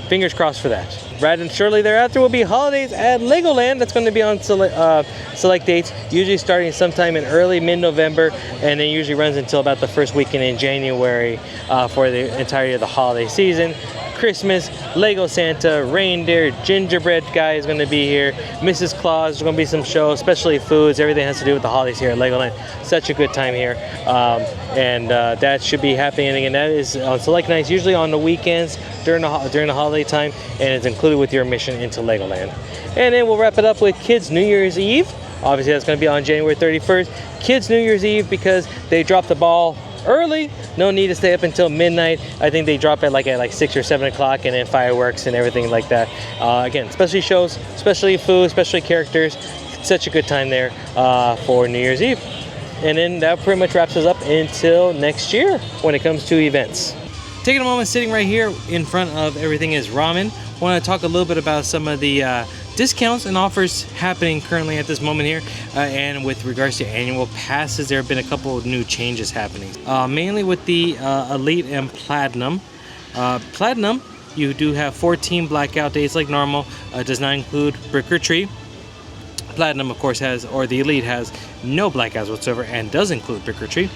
Speaker 1: Fingers crossed for that. Right, and shortly thereafter will be holidays at Legoland. That's going to be on select dates, usually starting sometime in early mid-November, and it usually runs until about the first weekend in January for the entirety of the holiday season. Christmas, Lego Santa, reindeer, gingerbread guy is going to be here, Mrs. Claus, there's going to be some shows, especially foods, everything has to do with the holidays here at Legoland. Such a good time here, and that should be happening. And again, that is on select nights, usually on the weekends during the holiday time, and it's included with your admission into Legoland. And then we'll wrap it up with Kids New Year's Eve. Obviously that's going to be on January 31st. Kids New Year's Eve, because they dropped the ball early, no need to stay up until midnight. I think they drop it at 6 or 7 o'clock, and then fireworks and everything like that. Again, especially shows, especially food, especially characters. Such a good time there for New Year's Eve. And then that pretty much wraps us up until next year when it comes to events. Taking a moment, sitting right here in front of Everything is Ramen. I want to talk a little bit about some of the discounts and offers happening currently at this moment here, and with regards to annual passes, there have been a couple of new changes happening, mainly with the Elite and Platinum. Platinum, you do have 14 blackout days like normal. Does not include Brick or Treat. Platinum, of course, the Elite has no blackouts whatsoever and does include Brick or Treat.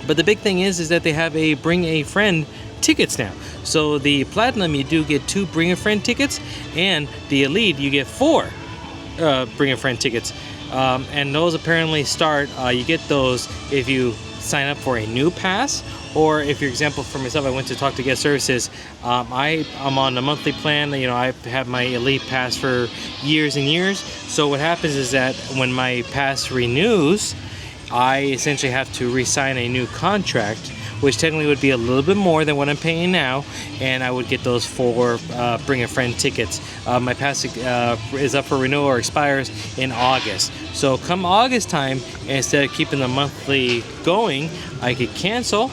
Speaker 1: But the big thing is that they have a bring a friend tickets now. So the Platinum, you do get 2 bring a friend tickets, and the Elite, you get 4 bring a friend tickets. And those apparently start, you get those if you sign up for a new pass, or if, for example, for myself, I went to talk to guest services. I'm on a monthly plan. You know, I've had my Elite pass for years and years. So what happens is that when my pass renews, I essentially have to re-sign a new contract, which technically would be a little bit more than what I'm paying now, and I would get those 4 bring a friend tickets. My pass is up for renewal or expires in August. So come August time, instead of keeping the monthly going, I could cancel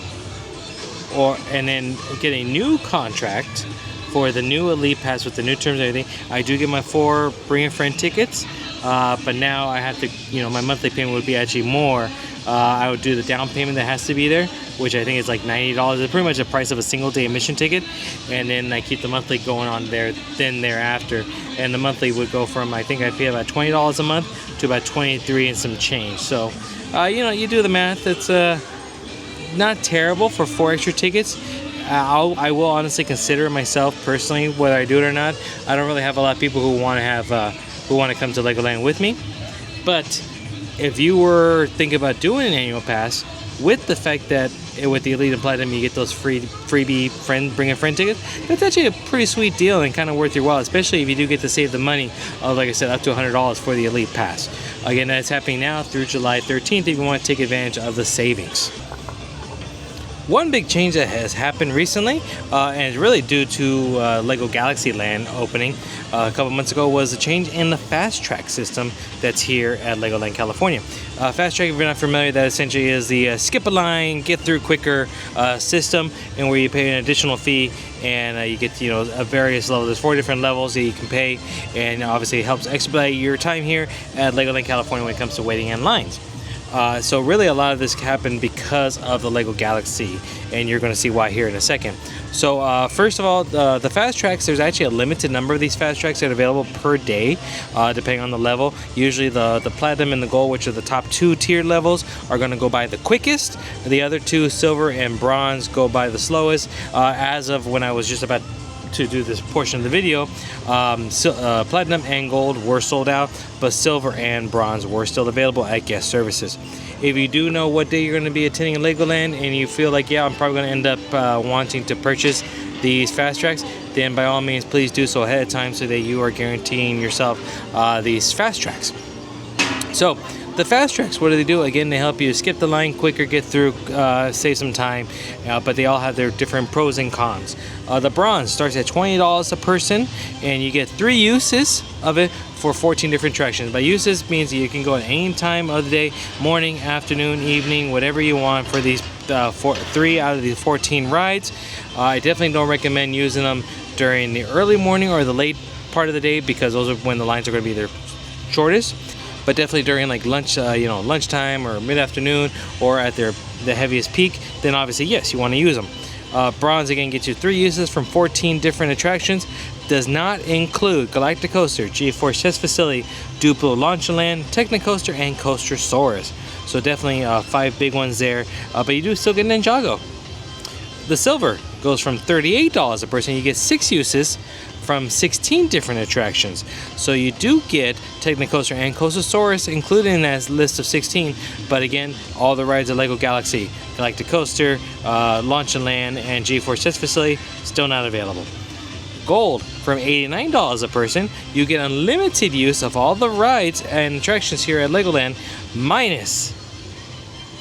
Speaker 1: and then get a new contract for the new Elite Pass with the new terms and everything. I do get my 4 bring a friend tickets, but now I have to, you know, my monthly payment would be actually more. I would do the down payment that has to be there, which I think is like $90. It's pretty much the price of a single day admission ticket, and then I keep the monthly going on there then thereafter. And the monthly would go from, I think I pay about $20 a month to about $23 and some change. So you know, you do the math. It's not terrible for 4 extra tickets. I will honestly consider myself personally whether I do it or not. I don't really have a lot of people who want to come to Legoland with me, but if you were thinking about doing an annual pass, with the fact that with the Elite and Platinum you get those freebie bring a friend tickets, that's actually a pretty sweet deal and kind of worth your while, especially if you do get to save the money of, like I said, up to $100 for the Elite Pass. Again, that's happening now through July 13th if you want to take advantage of the savings. One big change that has happened recently, and it's really due to Lego Galaxy Land opening a couple months ago, was a change in the Fasttrack system that's here at Legoland California. Fasttrack, if you're not familiar, that essentially is the skip a line, get through quicker system, and where you pay an additional fee and you get, you know, a various levels. There's 4 different levels that you can pay, and obviously it helps expedite your time here at Legoland California when it comes to waiting in lines. So really a lot of this happened because of the Lego Galaxy, and you're going to see why here in a second. So first of all, the Fast Tracks, there's actually a limited number of these Fast Tracks that are available per day, depending on the level. Usually the Platinum and the Gold, which are the top 2 tiered levels, are going to go by the quickest. The other 2, Silver and Bronze, go by the slowest. As of when I was just about to do this portion of the video, Platinum and Gold were sold out, but Silver and Bronze were still available at guest services. If you do know what day you're going to be attending Legoland and you feel like, yeah, I'm probably going to end up wanting to purchase these Fast Tracks, then by all means please do so ahead of time so that you are guaranteeing yourself these Fast Tracks. So the Fast Tracks, what do they do? Again, they help you skip the line quicker, get through, save some time, but they all have their different pros and cons. The Bronze starts at $20 a person, and you get 3 uses of it for 14 different attractions. By uses means you can go at any time of the day, morning, afternoon, evening, whatever you want for these 3 out of these 14 rides. I definitely don't recommend using them during the early morning or the late part of the day, because those are when the lines are going to be their shortest. But definitely during like lunch, lunchtime or mid-afternoon, or at the heaviest peak, then obviously yes, you want to use them. Bronze again gets you 3 uses from 14 different attractions. Does not include Galactic Coaster, G-Force Test Facility, Duplo Launchland, Technicoaster, and Coastersaurus. So definitely 5 big ones there. But you do still get Ninjago. The Silver goes from $38 a person. You get 6 uses from 16 different attractions. So you do get Technicoaster and Coastersaurus included in that list of 16, but again, all the rides at Lego Galaxy, Galactic Coaster, Launchland, and G-Force Test Facility, still not available. Gold, from $89 a person, you get unlimited use of all the rides and attractions here at Legoland, minus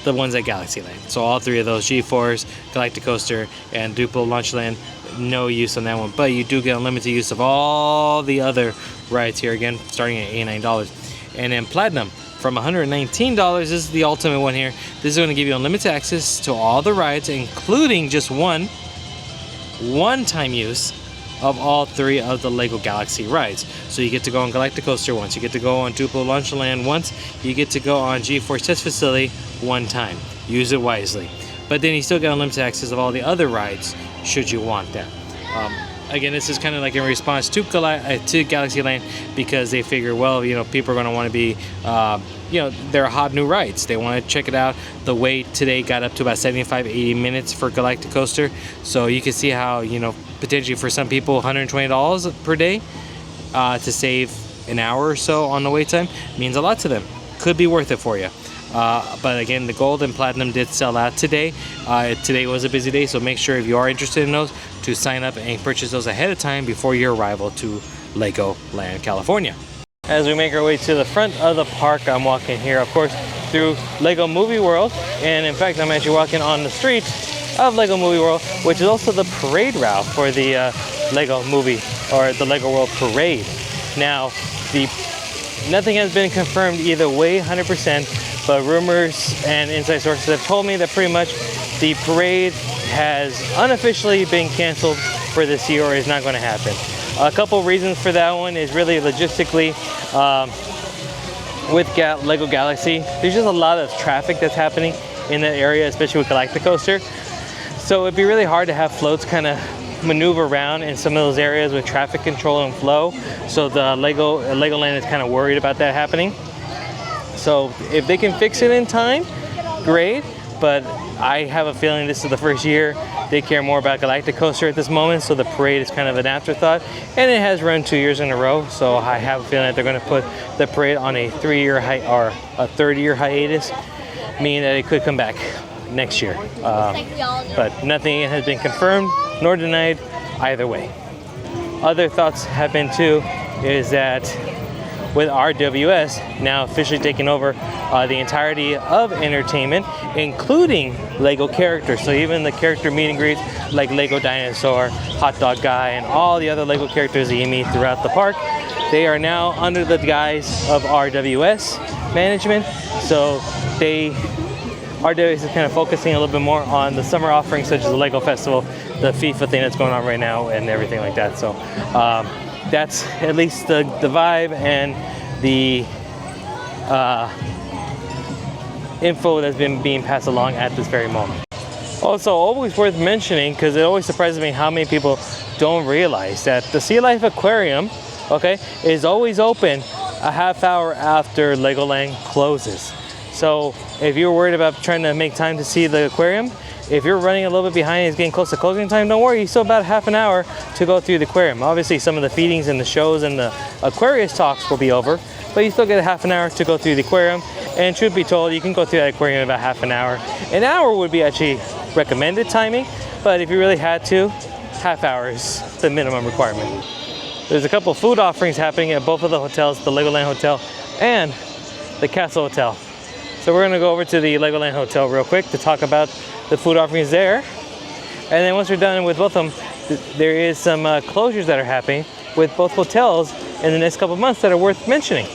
Speaker 1: the ones at Galaxyland. So all 3 of those, G-Force, Galactic Coaster, and Duplo Launchland, no use on that one, but you do get unlimited use of all the other rides here, again starting at $89. And then Platinum, from $119, this is the ultimate one here. This is going to give you unlimited access to all the rides, including just one-time use of all 3 of the Lego Galaxy rides. So you get to go on Galactic Coaster once, you get to go on Duplo Launchland once, you get to go on G-Force Test Facility one time. Use it wisely. But then you still get unlimited access of all the other rides should you want that. again, this is kind of like in response to Galaxyland, because they figure, well, you know, people are going to want to be, you know, they're hot new rides. They want to check it out. The wait today got up to about 75-80 minutes for Galactic Coaster. So you can see how, you know, potentially for some people, $120 per day to save an hour or so on the wait time means a lot to them. Could be worth it for you. But again, the gold and platinum did sell out today. Today was a busy day, so make sure if you are interested in those to sign up and purchase those ahead of time before your arrival to LEGOLAND California. As we make our way to the front of the park, I'm walking here, of course, through Lego Movie World, and in fact, I'm actually walking on the street of Lego Movie World, which is also the parade route for the Lego Movie, or the Lego World Parade. Now, nothing has been confirmed either way, 100%, but rumors and inside sources have told me that pretty much the parade has unofficially been canceled for this year, or is not going to happen. A couple reasons for that one is really logistically, with Lego Galaxy, there's just a lot of traffic that's happening in that area, especially with Galactic Coaster. So it'd be really hard to have floats kind of maneuver around in some of those areas with traffic control and flow. So the Legoland is kind of worried about that happening. So if they can fix it in time, great. But I have a feeling this is the first year they care more about Galactic Coaster at this moment, so the parade is kind of an afterthought. And it has run 2 years in a row, so I have a feeling that they're going to put the parade on a 3-year or a third-year hiatus, meaning that it could come back next year. But nothing has been confirmed nor denied either way. Other thoughts have been too is that with RWS now officially taking over the entirety of entertainment, including Lego characters. So even the character meet and greets like Lego Dinosaur, Hot Dog Guy, and all the other Lego characters that you meet throughout the park, they are now under the guise of RWS management. So RWS is kind of focusing a little bit more on the summer offerings, such as the Lego Festival, the FIFA thing that's going on right now, and everything like that. So that's at least the vibe and the info that's been being passed along at this very moment. Also, always worth mentioning, because it always surprises me how many people don't realize that the Sea Life Aquarium, okay, is always open a half hour after Legoland closes. So if you're worried about trying to make time to see the aquarium, if you're running a little bit behind, it's getting close to closing time, don't worry, you still about half an hour to go through the aquarium. Obviously, some of the feedings and the shows and the Aquarius talks will be over, but you still get a half an hour to go through the aquarium. And truth be told, you can go through that aquarium in about half an hour. An hour would be actually recommended timing, but if you really had to, half hour is the minimum requirement. There's a couple food offerings happening at both of the hotels, the Legoland Hotel and the Castle Hotel. So we're gonna go over to the Legoland Hotel real quick to talk about the food offerings there. And then once we're done with both of them, there is some closures that are happening with both hotels in the next couple of months that are worth mentioning.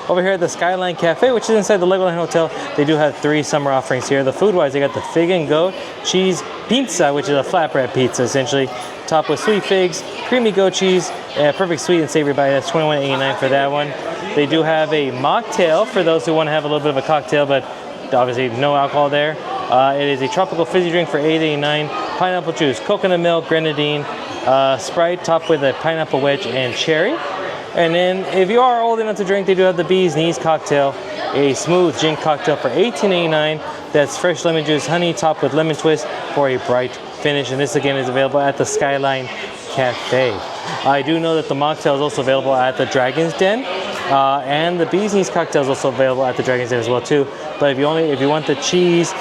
Speaker 1: Over here at the Skyline Cafe, which is inside the Legoland Hotel, they do have 3 summer offerings here. The food-wise, they got the Fig and Goat Cheese Pizza, which is a flatbread pizza, essentially, topped with sweet figs, creamy goat cheese, and a perfect sweet and savory bite. That's $21.89 for that one. They do have a mocktail for those who want to have a little bit of a cocktail, but obviously no alcohol there. It is a tropical fizzy drink for $8.89. Pineapple juice, coconut milk, grenadine, Sprite topped with a pineapple wedge and cherry. And then if you are old enough to drink, they do have the Bee's Knees cocktail, a smooth gin cocktail for $18.89. That's fresh lemon juice, honey topped with lemon twist for a bright finish. And this again is available at the Skyline Cafe. I do know that the mocktail is also available at the Dragon's Den, and the Bee's Knees cocktail is also available at the Dragon's Den as well too. But if you want the cheese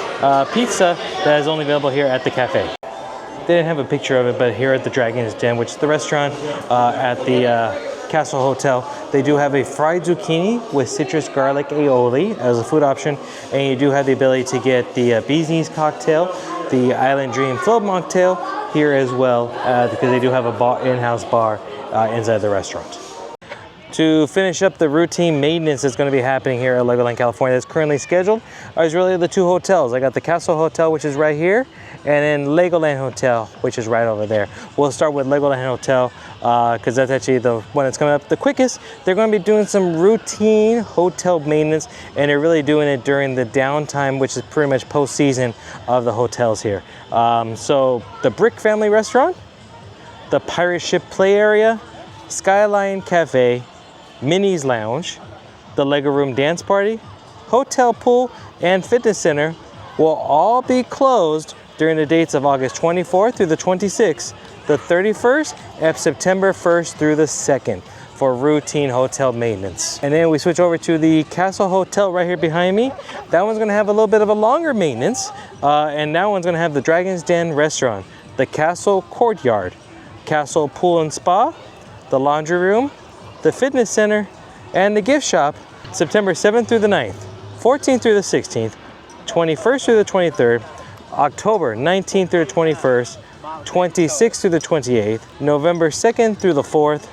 Speaker 1: pizza, that is only available here at the cafe. They didn't have a picture of it, but here at the Dragon's Den, which is the restaurant at the Castle Hotel, they do have a fried zucchini with citrus garlic aioli as a food option, and you do have the ability to get the Bee's Knees cocktail, the Island Dream Float mocktail here as well, because they do have a in-house bar inside the restaurant. To finish up the routine maintenance that's going to be happening here at Legoland California that's currently scheduled is really the 2 hotels. I got the Castle Hotel, which is right here, and then Legoland Hotel, which is right over there. We'll start with Legoland Hotel because that's actually the one that's coming up the quickest. They're going to be doing some routine hotel maintenance, and they're really doing it during the downtime, which is pretty much post-season of the hotels here. So the Brick Family Restaurant, the pirate ship play area, Skyline Cafe, Minnie's Lounge, the Lego Room Dance Party, Hotel Pool, and Fitness Center will all be closed during the dates of August 24th through the 26th, the 31st, and September 1st through the 2nd for routine hotel maintenance. And then we switch over to the Castle Hotel right here behind me. That one's gonna have a little bit of a longer maintenance, and that one's gonna have the Dragon's Den restaurant, the Castle Courtyard, Castle Pool and Spa, the laundry room, the fitness center, and the gift shop, September 7th through the 9th, 14th through the 16th, 21st through the 23rd, October 19th through the 21st, 26th through the 28th, November 2nd through the 4th,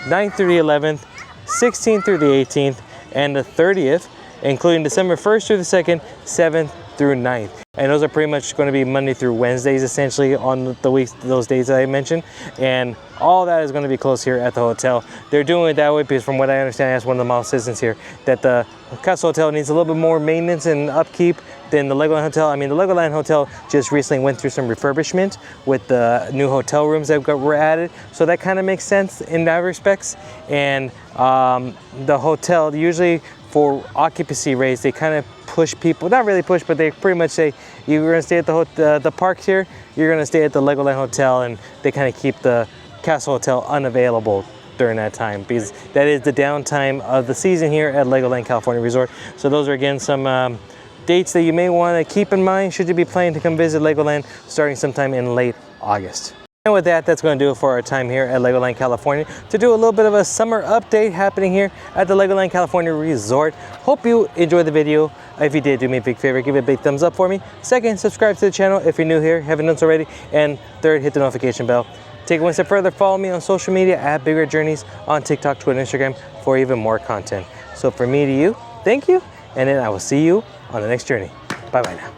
Speaker 1: 9th through the 11th, 16th through the 18th, and the 30th, including December 1st through the 2nd, 7th through 9th. And those are pretty much going to be Monday through Wednesdays, essentially, on the weeks, those days that I mentioned. And all that is going to be closed here at the hotel. They're doing it that way because, from what I understand, as one of the mall citizens here, that the Castle Hotel needs a little bit more maintenance and upkeep than the Legoland Hotel. I mean, the Legoland Hotel just recently went through some refurbishment with the new hotel rooms that were added. So that kind of makes sense in that respects. And the hotel, usually for occupancy rates, they kind of push people, not really push, but they pretty much say, you're gonna stay at the parks here, you're gonna stay at the Legoland Hotel, and they kind of keep the Castle Hotel unavailable during that time, because that is the downtime of the season here at Legoland California Resort. So those are, again, some dates that you may want to keep in mind should you be planning to come visit Legoland starting sometime in late August. And with that, that's going to do it for our time here at Legoland California to do a little bit of a summer update happening here at the Legoland California Resort. Hope you enjoyed the video. If you did, do me a big favor, give it a big thumbs up for me. Second, subscribe to the channel if you're new here, haven't done so already. And third, hit the notification bell. Take it one step further, follow me on social media at BigRedJourneys on TikTok, Twitter, and Instagram for even more content. So from me to you, thank you, and then I will see you on the next journey. Bye-bye now.